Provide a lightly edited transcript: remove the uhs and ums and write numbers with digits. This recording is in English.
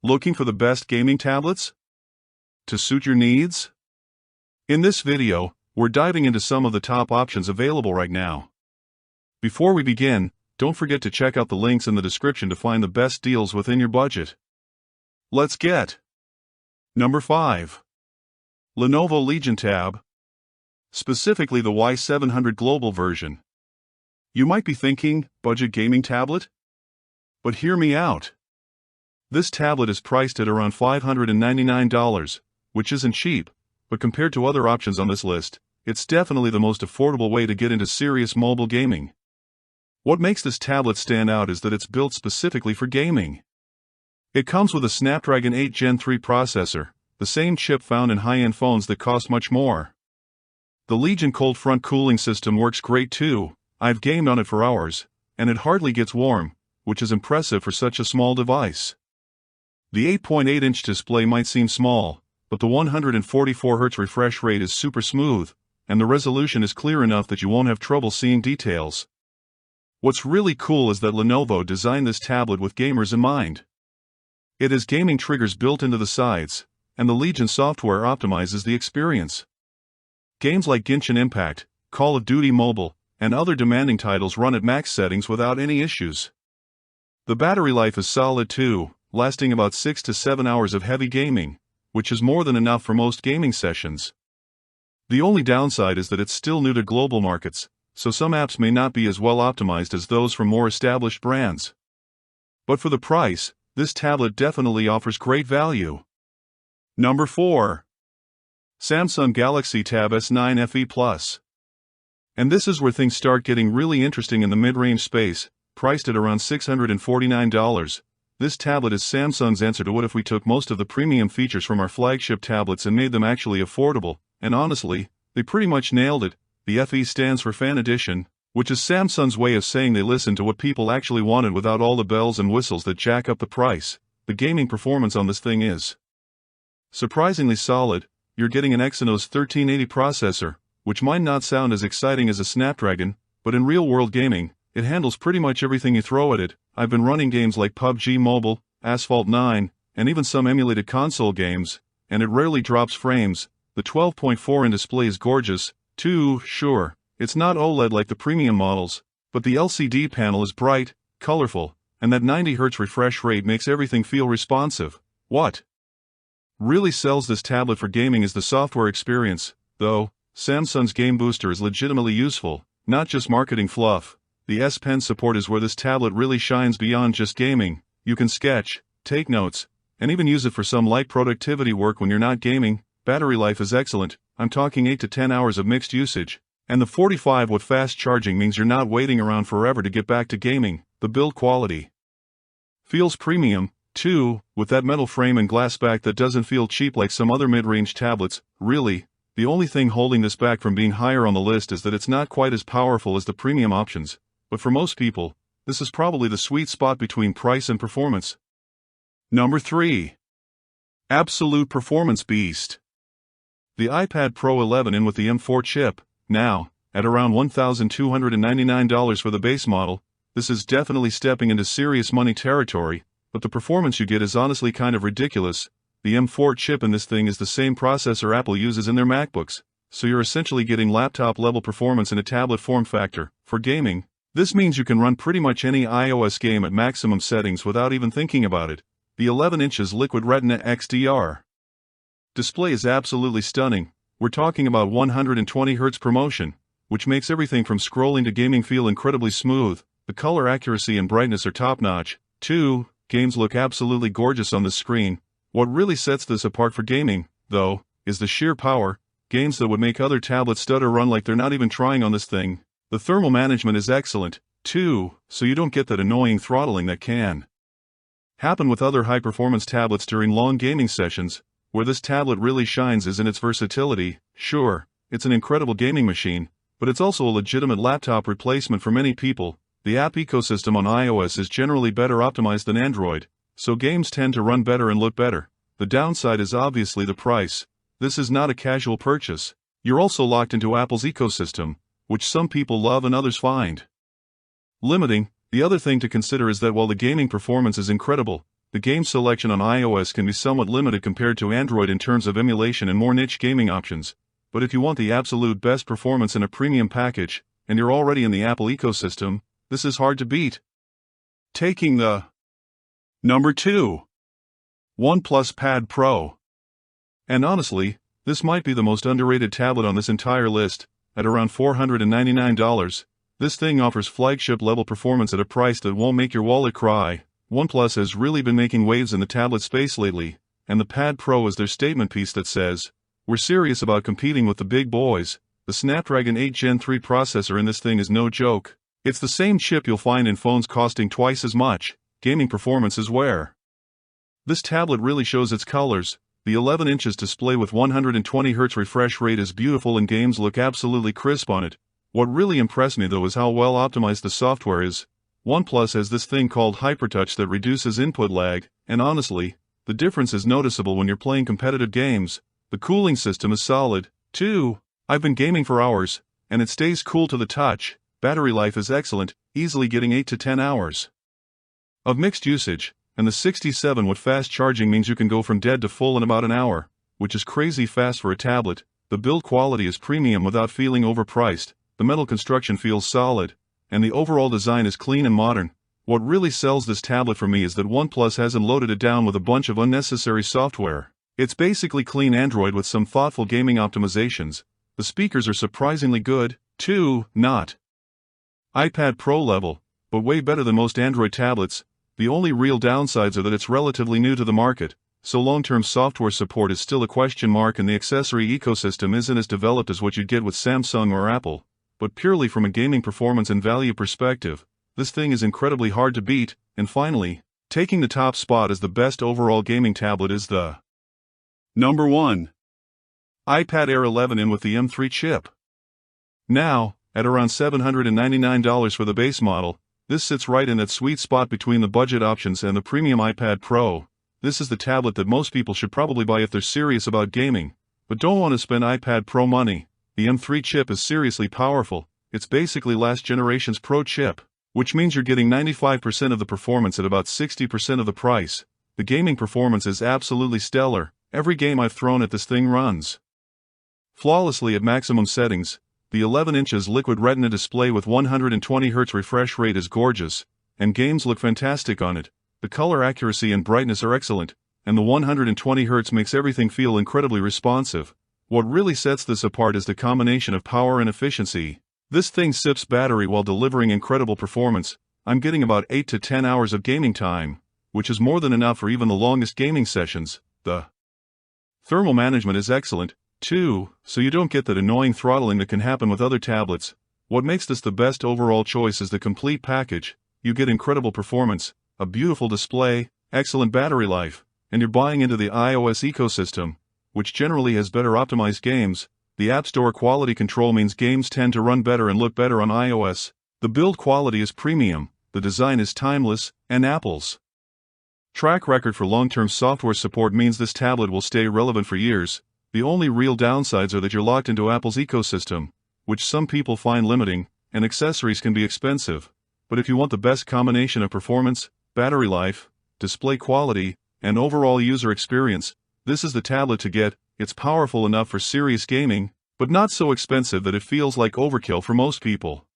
Looking for the best gaming tablets to suit your needs? In this video, we're diving into some of the top options available right now. Before we begin, don't forget to check out the links in the description to find the best deals within your budget. Let's get Number 5. Lenovo Legion Tab, specifically the Y700 Global version. You might be thinking, budget gaming tablet? But hear me out. This tablet is priced at around $599, which isn't cheap, but compared to other options on this list, it's definitely the most affordable way to get into serious mobile gaming. What makes this tablet stand out is that it's built specifically for gaming. It comes with a Snapdragon 8 Gen 3 processor, the same chip found in high-end phones that cost much more. The Legion cold front cooling system works great too. I've gamed on it for hours, and it hardly gets warm, which is impressive for such a small device. The 8.8-inch display might seem small, but the 144Hz refresh rate is super smooth, and the resolution is clear enough that you won't have trouble seeing details. What's really cool is that Lenovo designed this tablet with gamers in mind. It has gaming triggers built into the sides, and the Legion software optimizes the experience. Games like Genshin Impact, Call of Duty Mobile, and other demanding titles run at max settings without any issues. The battery life is solid too, lasting about 6 to 7 hours of heavy gaming, which is more than enough for most gaming sessions. The only downside is that it's still new to global markets, so some apps may not be as well optimized as those from more established brands. But for the price, this tablet definitely offers great value. Number 4. Samsung Galaxy Tab S9 FE Plus. And this is where things start getting really interesting in the mid-range space, priced at around $649. This tablet is Samsung's answer to what if we took most of the premium features from our flagship tablets and made them actually affordable, and honestly, they pretty much nailed it. The FE stands for Fan Edition, which is Samsung's way of saying they listened to what people actually wanted without all the bells and whistles that jack up the price. The gaming performance on this thing is surprisingly solid. You're getting an Exynos 1380 processor, which might not sound as exciting as a Snapdragon, but in real-world gaming, it handles pretty much everything you throw at it. I've been running games like PUBG Mobile, Asphalt 9, and even some emulated console games, and it rarely drops frames. The 12.4-inch display is gorgeous, too. Sure, it's not OLED like the premium models, but the LCD panel is bright, colorful, and that 90Hz refresh rate makes everything feel responsive. What really sells this tablet for gaming is the software experience, though. Samsung's Game Booster is legitimately useful, not just marketing fluff. The S Pen support is where this tablet really shines beyond just gaming. You can sketch, take notes, and even use it for some light productivity work when you're not gaming. Battery life is excellent. I'm talking 8 to 10 hours of mixed usage. And the 45W fast charging means you're not waiting around forever to get back to gaming. The build quality feels premium, too, with that metal frame and glass back that doesn't feel cheap like some other mid-range tablets. Really, the only thing holding this back from being higher on the list is that it's not quite as powerful as the premium options. But for most people, this is probably the sweet spot between price and performance. Number 3. Absolute Performance Beast. The iPad Pro 11 in with the M4 chip, now, at around $1,299 for the base model. This is definitely stepping into serious money territory, but the performance you get is honestly kind of ridiculous. The M4 chip in this thing is the same processor Apple uses in their MacBooks, so you're essentially getting laptop-level performance in a tablet form factor. For gaming, this means you can run pretty much any iOS game at maximum settings without even thinking about it. The 11 inches Liquid Retina XDR display is absolutely stunning. We're talking about 120Hz ProMotion, which makes everything from scrolling to gaming feel incredibly smooth. The color accuracy and brightness are top-notch, too. Games look absolutely gorgeous on the screen. What really sets this apart for gaming, though, is the sheer power. Games that would make other tablets stutter run like they're not even trying on this thing. The thermal management is excellent, too, so you don't get that annoying throttling that can happen with other high-performance tablets during long gaming sessions. Where this tablet really shines is in its versatility. Sure, it's an incredible gaming machine, but it's also a legitimate laptop replacement for many people. The app ecosystem on iOS is generally better optimized than Android, so games tend to run better and look better. The downside is obviously the price. This is not a casual purchase. You're also locked into Apple's ecosystem, which some people love and others find limiting. The other thing to consider is that while the gaming performance is incredible, the game selection on iOS can be somewhat limited compared to Android in terms of emulation and more niche gaming options, but if you want the absolute best performance in a premium package, and you're already in the Apple ecosystem, this is hard to beat. Taking the number 2. OnePlus Pad Pro. And honestly, this might be the most underrated tablet on this entire list. At around $499, this thing offers flagship-level performance at a price that won't make your wallet cry. OnePlus has really been making waves in the tablet space lately, and the Pad Pro is their statement piece that says, "We're serious about competing with the big boys." The Snapdragon 8 Gen 3 processor in this thing is no joke. It's the same chip you'll find in phones costing twice as much. Gaming performance is where this tablet really shows its colors. The 11 inches display with 120Hz refresh rate is beautiful and games look absolutely crisp on it. What really impressed me though is how well optimized the software is. OnePlus has this thing called HyperTouch that reduces input lag, and honestly, the difference is noticeable when you're playing competitive games. The cooling system is solid, too. I've been gaming for hours, and it stays cool to the touch. Battery life is excellent, easily getting 8 to 10 hours of mixed usage, and the 67-watt fast charging means you can go from dead to full in about an hour, which is crazy fast for a tablet. The build quality is premium without feeling overpriced, the metal construction feels solid, and the overall design is clean and modern. What really sells this tablet for me is that OnePlus hasn't loaded it down with a bunch of unnecessary software. It's basically clean Android with some thoughtful gaming optimizations. The speakers are surprisingly good, too, not iPad Pro level, but way better than most Android tablets. The only real downsides are that it's relatively new to the market, so long-term software support is still a question mark and the accessory ecosystem isn't as developed as what you'd get with Samsung or Apple. But purely from a gaming performance and value perspective, this thing is incredibly hard to beat. And finally, taking the top spot as the best overall gaming tablet is the number 1. iPad Air 11 in with the M3 chip. Now, at around $799 for the base model, this sits right in that sweet spot between the budget options and the premium iPad Pro. This is the tablet that most people should probably buy if they're serious about gaming, but don't want to spend iPad Pro money. The M3 chip is seriously powerful. It's basically last generation's Pro chip, which means you're getting 95% of the performance at about 60% of the price. The gaming performance is absolutely stellar. Every game I've thrown at this thing runs flawlessly at maximum settings. The 11 inches liquid retina display with 120Hz refresh rate is gorgeous, and games look fantastic on it. The color accuracy and brightness are excellent, and the 120Hz makes everything feel incredibly responsive. What really sets this apart is the combination of power and efficiency. This thing sips battery while delivering incredible performance. I'm getting about 8 to 10 hours of gaming time, which is more than enough for even the longest gaming sessions. The thermal management is excellent, too, so you don't get that annoying throttling that can happen with other tablets. What makes this the best overall choice is the complete package. You get incredible performance, a beautiful display, excellent battery life, and you're buying into the iOS ecosystem, which generally has better optimized games. The App Store quality control means games tend to run better and look better on iOS. The build quality is premium, the design is timeless, and Apple's track record for long-term software support means this tablet will stay relevant for years. The only real downsides are that you're locked into Apple's ecosystem, which some people find limiting, and accessories can be expensive. But if you want the best combination of performance, battery life, display quality, and overall user experience, this is the tablet to get. It's powerful enough for serious gaming, but not so expensive that it feels like overkill for most people.